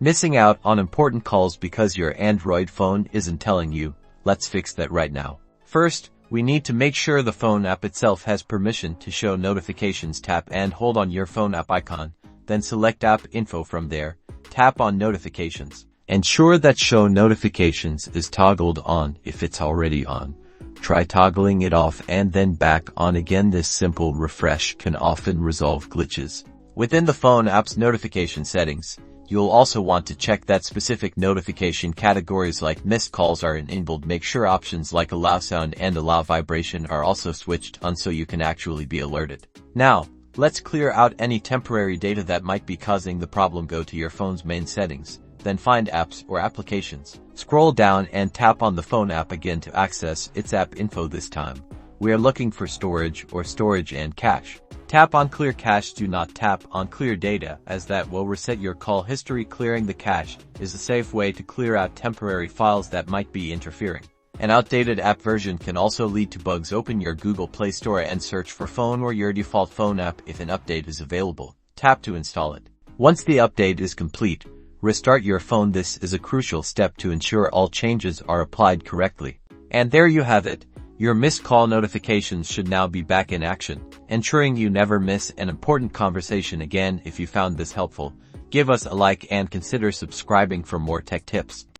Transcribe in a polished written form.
Missing out on important calls because your Android phone isn't telling you? Let's fix that right now. First, we need to make sure the phone app itself has permission to show notifications. Tap and hold on your phone app icon, then select App Info. From there, tap on Notifications. Ensure that Show Notifications is toggled on. If it's already on, try toggling it off and then back on again. This simple refresh can often resolve glitches. Within the phone app's notification settings, you'll also want to check that specific notification categories like missed calls are enabled. Make sure options like Allow Sound and Allow Vibration are also switched on so you can actually be alerted. Now, let's clear out any temporary data that might be causing the problem. Go to your phone's main settings, then find Apps or Applications. Scroll down and tap on the phone app again to access its app info. This time, we are looking for Storage or Storage and Cache. Tap on Clear Cache. Do not tap on Clear Data, as that will reset your call history. Clearing the cache is a safe way to clear out temporary files that might be interfering. An outdated app version can also lead to bugs. Open your Google Play Store and search for Phone or your default phone app. If an update is available, tap to install it. Once the update is complete, restart your phone. This is a crucial step to ensure all changes are applied correctly. And there you have it. Your missed call notifications should now be back in action, ensuring you never miss an important conversation again. If you found this helpful, give us a like and consider subscribing for more tech tips.